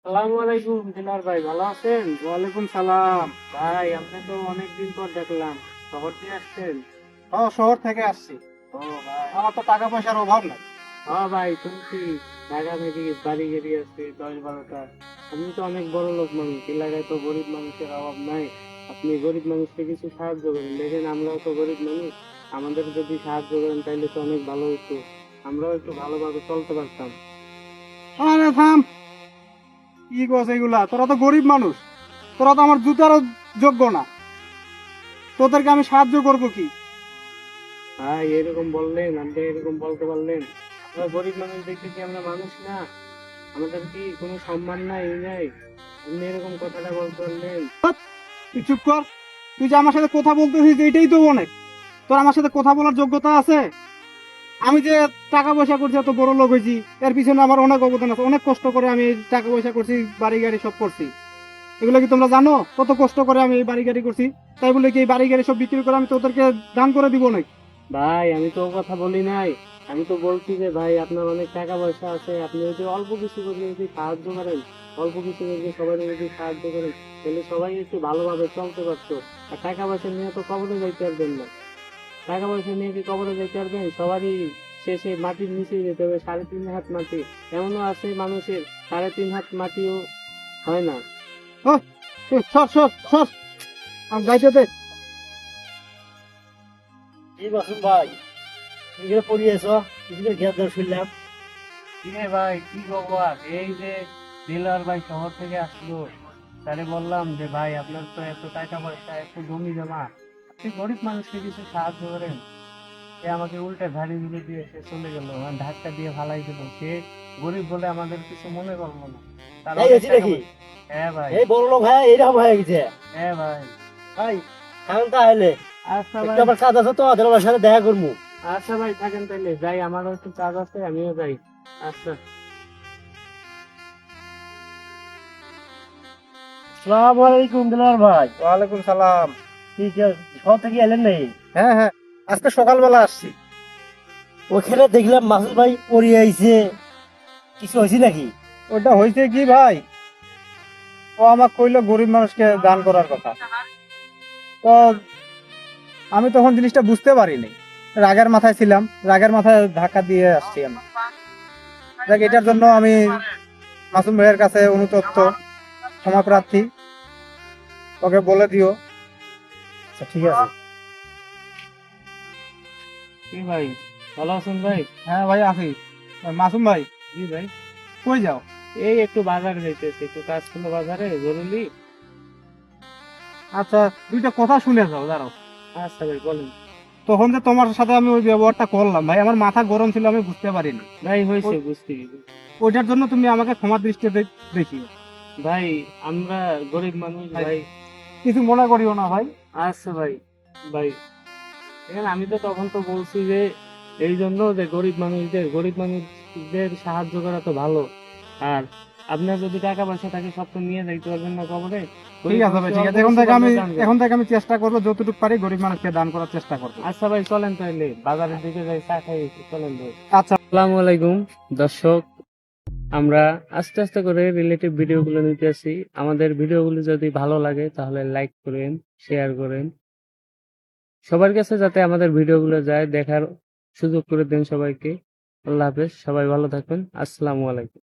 সালামু আলাইকুম দিনার ভাই, ভালো আছেন? ওয়ালাইকুম সালাম। ভাই আপনি তো অনেকদিন পর দেখলাম, শহর দিয়ে আসছেন। শহর থেকে আসছি। ও ভাই। আমার তো টাকা পয়সার অভাব নাই। ভাই শুনছি ঢাকা নাকি বাড়ি গাড়ি আছে 10-12টা। আপনি তো অনেক বড় লোক মানুষ, এলাকায় তো গরিব মানুষের অভাব নাই। আপনি গরিব মানুষকে কিছু সাহায্য করেন, দেখেন আমরাও তো গরিব মানুষ, আমাদের যদি সাহায্য করেন তাইলে তো অনেক ভালো হতো, আমরাও একটু ভালোভাবে চলতে পারতাম। আরে থাম, কি কস এগুলা? তোরা তো গরিব মানুষ, তোরা তো আমার জুতারও যোগ্য না, তোদেরকে আমি সাহায্য করব কি? ভাই এরকম বললেন, আপনি এরকম বলতে পারলেন? আমরা গরিব মানুষ দেখতে কি আমরা মানুষ না? আমাদের কি কোনো সম্মান নাই, এই নাই? আপনি এরকম কথাটা বলতে পারলেন? তুই চুপ কর। তুই যে আমার সাথে কথা বলতেছিস এটাই তো অনেক। তোর আমার সাথে কথা বলার যোগ্যতা আছে? আমি যে টাকা পয়সা করছি, এত বড় লোক হয়েছি, এর পিছনে আমার অনেক অবদান আছে। অনেক কষ্ট করে আমি টাকা পয়সা করছি, বাড়ি গাড়ি সব করছি। এগুলো কি তোমরা জানো কত কষ্ট করে আমি এই বাড়ি গাড়ি করছি? তাই বলে কি এই বাড়ি গাড়ি সব বিক্রি করে আমি তোদেরকে দান করে দিব নাকি? ভাই আমি তো ও কথা বলি নাই, আমি তো বলছি যে ভাই আপনার অনেক টাকা পয়সা আছে, আপনি যদি অল্প কিছু করে যদি সাহায্য করেন, অল্প কিছু করে সবাই যদি সাহায্য করেন, তাহলে সবাই একটু ভালোভাবে চলতে পারতো। আর টাকা পয়সা নিয়ে তো কবরে যাইতে পারবেন না। টাকা পয়সা নিয়ে কি কবরে যাইতে পারবেন? সবারই শেষে মাটির নিচে যেতে হবে, 3.5 হাত মাটি। এমনও আছে মানুষের 3.5 হাত মাটিও হয় না। ও, সর সর সর, আর যাইতে দে। এই বসুন ভাই, এগুলো পড়িয়েছ, এগুলো ঘের শুনলাম। কিরে ভাই, কি খবর? এই যে ডিলার ভাই শহর থেকে আসলো, তারে বললাম যে ভাই আপনার তো এত টাকা পয়সা, এত জমি জমা, আপনি গরিব মানুষকে কিছু সাহায্য করেন। সে আমাকে উল্টে ঝাড়ি দিয়ে দিয়ে সে চলে গেল, আমার ধাক্কা দিয়ে ফালাই দিল। সে গরিব বলে আমাদের কিছু মনে করলো না, তার এই অনেক গেছি টাকা নাকি? পয়সা। হ্যাঁ ভাই। এই বড় লোক ভাই এইরকম হয়ে গেছে। হ্যাঁ ভাই। ভাই খান তাহলে, আচ্ছা একটু ভাই। আবার কাজ আছে তো, ওদের সাথে দেখা করবো। আচ্ছা ভাই, থাকেন তাইলে, যাই, আমারও একটু কাজ আছে, আমিও যাই। আচ্ছা। আসসালামু আলাইকুম দিলার ভাই। ওয়ালাইকুম সালাম। ঠিক আছে, শহর থেকে এলেন নাই? হ্যাঁ হ্যাঁ, আজকে সকালবেলা আসছি। ওখানে দেখলাম মাসুদ ভাই পড়িয়ে আইছে, কিছু হয়েছে নাকি? ওটা হয়েছে কি ভাই, ও আমাকে কইলো গরিব মানুষকে দান করার কথা। তো আমি তখন জিনিসটা বুঝতে পারিনি, রাগের মাথায় ছিলাম, রাগের মাথায় ধাক্কা দিয়ে আসছি আমি। দেখ, এটার জন্য আমি মাসুম ভাইয়ের কাছে অনুতপ্ত, ক্ষমা প্রার্থী। ওকে বলে দিও। আচ্ছা ঠিক আছে। কি ভাই, ভালো আছেন ভাই? হ্যাঁ ভাই, আছি। মাসুম ভাই, জি ভাই। কই যাও? এই একটু বাজারে যাইতেছি, একটু কাজ ছিল বাজারে জরুরি। আচ্ছা, দুইটা কথা শুনে যাও, দাঁড়াও। আচ্ছা ভাই বলেন। তখন যে তোমার সাথে আমি ওই ব্যবহারটা করলাম ভাই, আমার মাথা গরম ছিল, আমি বুঝতে পারিনি। ভাই হয়েছে, ওই- বুঝতে গেছি। ওইটার জন্য তুমি আমাকে ক্ষমা দৃষ্টিতে দেখিও ভাই আমরা গরিব মানুষ ভাই। ভাই। কিছু মনে করিও না ভাই। আচ্ছা ভাই। ভাই এখানে আমি তো তখন তো বলছি যে এই জন্য যে গরিব মানুষদের সাহায্য করা তো ভালো। আর আপনার যদি টাকা পয়সা থাকে সব তো নিয়ে যাইতে পারবেন না কবরে। ঠিক গরিব আছে ভাই, মানুষকে ঠিক অল্প আছে। এখন কিছু থেকে আমি করলে দান করেন। এখন থেকে আমি চেষ্টা করবো, যতটুকু পারি গরিব মানুষকে দান করার চেষ্টা করবো। আচ্ছা ভাই চলেন তাহলে বাজারের দিকে যাই, চা খাই, চলেন ভাই। আচ্ছা। আসসালামু আলাইকুম দর্শক, আমরা আস্তে আস্তে করে রিলেটিভ ভিডিওগুলো নিতে আসি। আমাদের ভিডিওগুলো যদি ভালো লাগে তাহলে লাইক করেন, শেয়ার করেন, সবার কাছে যাতে আমাদের ভিডিওগুলো যায়, দেখার সুযোগ করে দেন সবাইকে। আল্লাহ হাফেজ, সবাই ভালো থাকবেন। আসসালামু আলাইকুম।